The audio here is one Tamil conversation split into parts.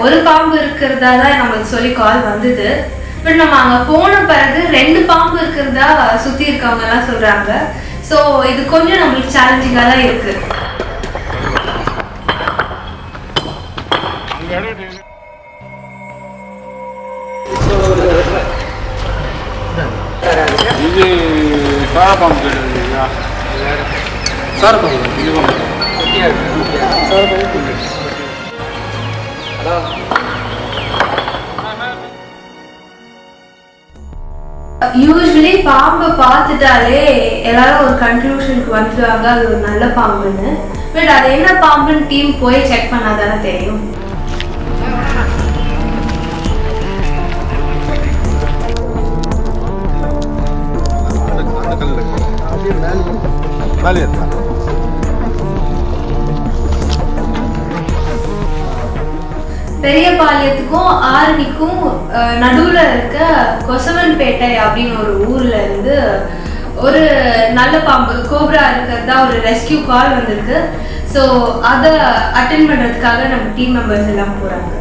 ஒரு பாம்பு இருக்கிறதா தான் நமக்கு சொல்லி கால் வந்தது. பட் நம்ம அங்கே போன பிறகு 2 பாம்பு இருக்கிறதா சுற்றி இருக்கவங்க எல்லாம் சொல்கிறாங்க. ஸோ இது கொஞ்சம் நம்மளுக்கு சேலஞ்சிங்காக தான் இருக்கு. இது சாரப்பாம்பு கேட்டதுங்களா? சாரப்பாம்பு யூஸ்வலி பாம்பை பார்த்துட்டாலே எல்லாரும் ஒரு கன்க்ளூஷனுக்கு வந்துடுவாங்க அது ஒரு நல்ல பாம்புன்னு. பட் அது என்ன பாம்புன்னு டீம் போய் செக் பண்ணாதானே தெரியும். பெரியபாளையத்துக்கும் ஆரணிக்கும் நடுவுல இருக்க கொசவன்பேட்டை அப்படின்னு ஒரு ஊர்ல இருந்து ஒரு நல்ல பாம்பு கோப்ரா இருக்கிறதா ஒரு ரெஸ்கியூ கால் வந்திருக்கு. ஸோ அதை அட்டென்ட் பண்றதுக்காக நம்ம டீம் மெம்பர்ஸ் எல்லாம் போறாங்க.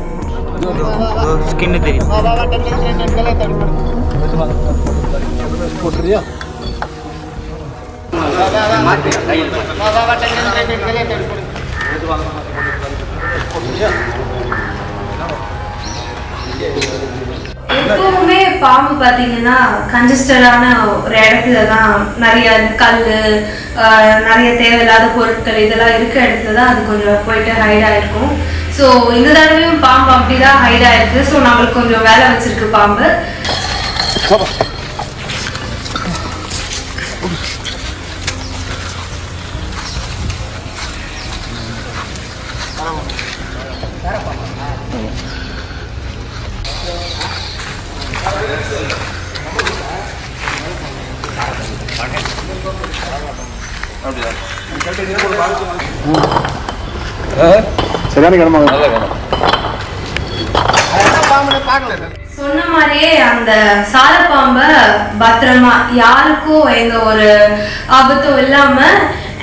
எப்பவுமே பாம்பு பார்த்தீங்கன்னா கன்ஜஸ்டடான ஒரு இடத்துல தான் நிறைய கல் நிறைய தேவையில்லாத பொருட்கள் இதெல்லாம் இருக்க இடத்துல தான் அது கொஞ்சம் போயிட்டு ஹைட் ஆயிருக்கும். ஸோ இந்த தடவையும் பாம்பு அப்படிதான் ஹைட் ஆயிருக்கு. ஸோ நம்மளுக்கு கொஞ்சம் வேலை வச்சிருக்கு பாம்பு. சொன்ன மாதிரியே அந்த சாரப்பாம்பை பத்திரமா யாருக்கும் எந்த ஒரு ஆபத்தும் இல்லாம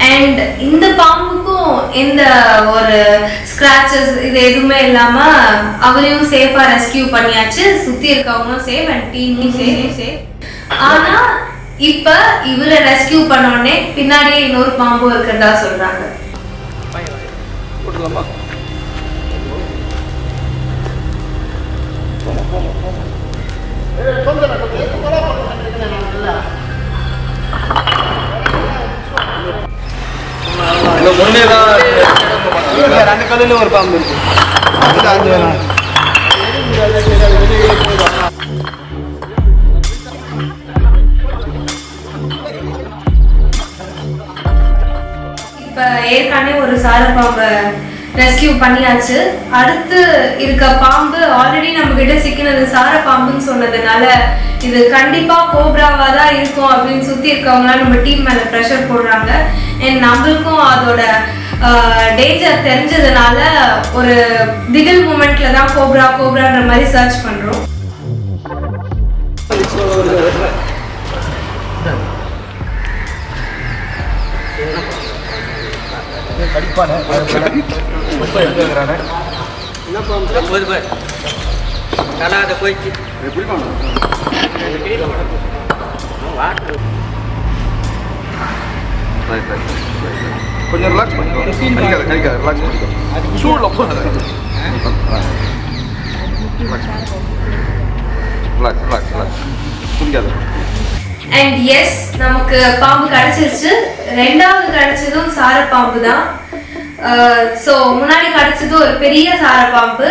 அண்ட் இந்த பாம்புக்கும் எந்த ஒரு ஸ்கிராச்சஸ் இது எதுவுமே இல்லாம அவரையும் சேஃபா ரெஸ்கியூ பண்ணியாச்சு. சுத்தி இருக்கவங்களும் சேஃப் அண்ட் டீமும் சேஃப். ஆனா இப்ப இவரை ரெஸ்கியூ பண்ண உடனே பின்னாடியே இன்னொரு பாம்பு இருக்கிறதா சொல்றாங்க. முன்னேதான் 2 கல்லுல ஒரு பாம்பு இருக்கு. இப்ப ஏற்கனவே ஒரு சாரப்பாம்பை ரெஸ்கியூ பண்ணியாச்சு. அடுத்து இருக்க பாம்பு ஆல்ரெடி நம்ம கிட்ட சிக்கினது சாரப்பாம்புன்னு சொன்னதுனால இது கண்டிப்பா கோப்ராவா தான் இருக்கும் அப்படின்னு சுத்தி இருக்கவங்களாம் நம்ம டீம் மேல ப்ரெஷர் போடுறாங்க. அண்ட் நம்மளுக்கும் அதோட டேஞ்சர் தெரிஞ்சதுனால ஒரு திகில் மூமெண்ட்ல தான் கோப்ரான்ற மாதிரி சர்ச் பண்றோம். கொஞ்சம் ரிலாக்ஸ் பண்ணிக்கோ. கழிக்காத ரிலாக்ஸ் பண்ணிக்கோ. சூழ்ல போகாத. ரிலாக்ஸ் குடிக்காத. அண்ட் எஸ் நமக்கு பாம்பு கிடைச்சிருச்சு. 2வது கிடைச்சதும் சாரப்பாம்பு தான். ஸோ முன்னாடி கிடைச்சது ஒரு பெரிய சாரப்பாம்பு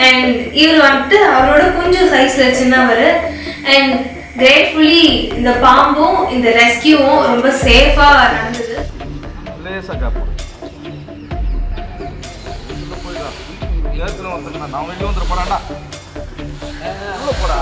அண்ட் இவர் வந்துட்டு அவரோட கொஞ்சம் சைஸ்ல சின்னவர். அண்ட் கிரேட்ஃபுல்லி இந்த பாம்பும் இந்த ரெஸ்கியூவும் ரொம்ப சேஃபா நடந்தது. நான் வெளியே வந்துட போறான்டா. போடா.